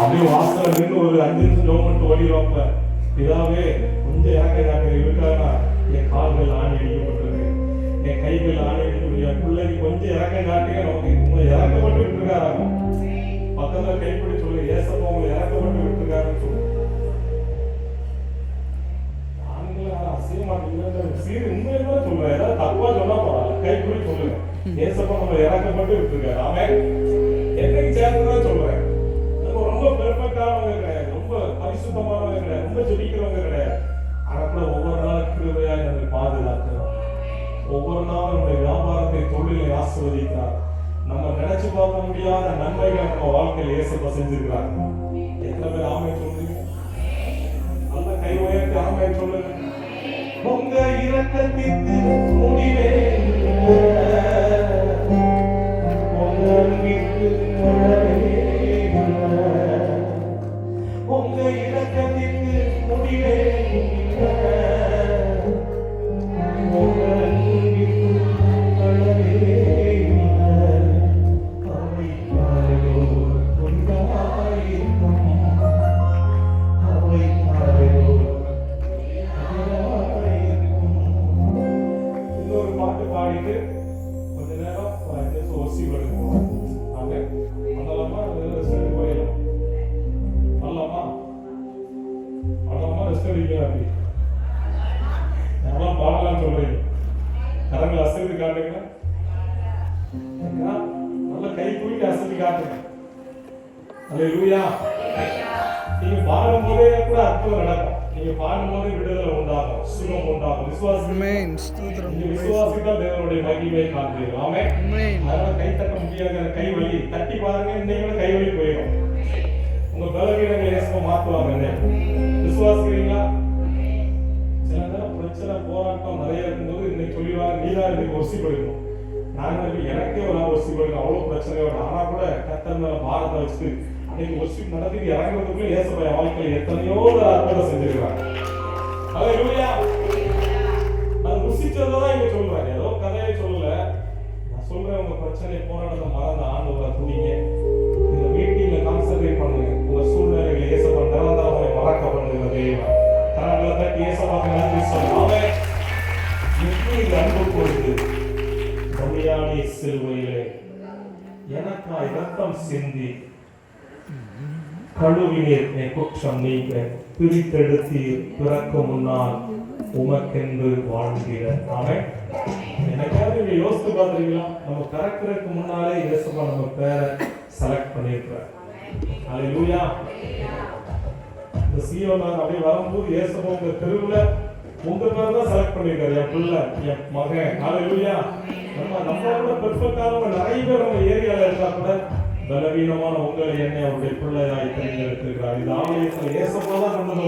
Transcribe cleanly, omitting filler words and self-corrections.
அப்படியே வாசல நின்று ஒரு 5 நிமிஷம் ஜோம் பண்ணிட்டு ஓடிடுவாங்க. இதாவே கொஞ்சம் இறக்க காட்டுங்க இருக்காங்கன்னா என் கால்கள் ஆணி அடிக்கப்பட்டிருக்கு, என் கைகள் ஆணி அடிக்கப்பட்டு, என் பிள்ளைக்கு கொஞ்சம் இறக்க காட்டுங்க. நமக்கு உங்களை இறக்கப்பட்டு விட்டுருக்காராங்க. பக்கத்துல கைப்பிடி சொல்லு, ஏசப்பா உங்களை இறக்கப்பட்டு விட்டுருக்காருன்னு சொல்லு. அசைய மாட்டேங்கிறது சீர் உண்மையில சொல்றேன். ஏதாவது தப்பா சொன்னா பரவாயில்ல, கைப்பிடி சொல்லுங்க. ஏசப்பா நம்மளை இறக்கப்பட்டு விட்டுருக்காரு. அவன் என்னைக்கு சேர்ந்துதான் சொல்றேன். ரொம்ப பெர்ஃபெக்டானவங்க கிடையாது, ரொம்ப பரிசுத்தமானவங்க கிடையாது, ரொம்ப ஜெபிக்கிறவங்க கிடையாது. ஆனா கூட ஒவ்வொரு நாளும் கிருபையாய் நம்மை பாதுகாக்கிறார். ஒவ்வொரு நாளும் நம்முடைய வியாபாரத்தை, தொழிலை ஆசீர்வதிக்கிறார். நம்ம நினைச்சு பார்க்க முடியாத நன்மைகளை நம்ம வாழ்க்கையில் ஏசப்பா செஞ்சிருக்கிறார். எத்தனை பேர் ஆமென் சொல்றீங்க? நல்ல கை உயர்த்தி ஆமென் சொல்லுங்க. உங்க இரக்கத்திற்கு முடிவே உங்க இரக்கத்திற்கு முடிவே இன்னொரு பாட்டு பாடிட்டு கொஞ்ச நேரம் ஒசி வருவோம். பண்ணலாமா? போயிடலாம். பண்ணலாமா? பண்ணலாமா? ரெஸ்ட் எடுக்கலாம். அப்படி யாரெல்லாம் பாடலாம்னு சொல்றீங்க? கரங்களை அசைத்து காட்டுங்க. நல்ல கை தூக்கி அசைத்து காட்டுங்க. அல்லேலூயா. நீங்க பாடும் போதே கூட அற்புதம் நடக்கும். நீங்க பாடும் போதே விடுதலை உண்டாகும், சுகம் உண்டாகும். விசுவாசித்தால் தேவனுடைய மகிமையை காண்பீர்கள். ஆமென். அதனால கை தட்ட முடியாத கை வலி தட்டி பாருங்க, இன்னைக்கு கை வலி போயிடும். உங்க பலவீனங்களை ஏசப்பா மாத்துவாங்க. விசுவாசிக்கிறீங்களா? சில நேரம் பிரச்சனை போராட்டம் நிறைய இருக்கும்போது இன்னைக்கு சொல்லிடுவாங்க, நீதான் இன்னைக்கு ஒசி போயிடணும். நாங்கள் எனக்கே ஒரு நாள் ஒசி போயிடும், அவ்வளவு பிரச்சனையோட. ஆனா கூட கர்த்தர் மேல பாரத்தை வச்சுட்டு அன்னைக்கு ஒர்ஷிப் நடத்தி இறங்குறதுக்குள்ள ஏசப்பா வாழ்க்கையில் எத்தனையோ அற்புதம் செஞ்சிருக்காங்க. அல்லேலூயா. அது ருசிச்சதான் இங்க சொல்றாங்க, ஏதோ கதையை சொல்லல. நான் சொல்றேன், உங்க பிரச்சனை போராட்டத்தை மறந்த ஆண்டவரை துணிங்க. இந்த மீட்டிங்ல கான்சென்ட்ரேட் பண்ணுங்க. உங்க சூழ்நிலைகளை ஏசப்பா நிரந்தரமாக மறக்க பண்ணுங்க. தெய்வம் கரங்களை தட்டி ஏசப்பாக்கு நன்றி சொல்லாம எப்படி அன்பு கொடுத்து பலியாடி சிலுவையிலே எனக்காய் இரத்தம் சிந்தி கழுவினீர், என் குற்றம் நீக்க பிரித்தெடுத்தீர், பிறக்க முன்னால் உமக்கென்று வாழ்கிற. ஆமென். எனக்காக நீங்க யோசித்து பார்த்துருக்கீங்களா? நம்ம பிறக்கிறதுக்கு முன்னாலே இயேசுவா நம்ம பேரை செலக்ட் பண்ணியிருக்கிறார். அல்லேலூயா. இந்த சீயோனார் அப்படியே வரும்போது இயேசுவா உங்க தெருவுல உங்க பேரை தான் செலக்ட் பண்ணியிருக்காரு. என் பிள்ளை, என் மகன். அல்லேலூயா. நம்மளோட பெர்ஃபெக்டானவங்க நிறைய பேர் நம்ம ஏரியால இருக்கா கூட பலவீனமான உங்களை என்னை அவருடைய பிள்ளையாய் தெரிந்திருக்கிறார். இந்த ஆலயத்தில் இயேசுவா தான் கொண்டு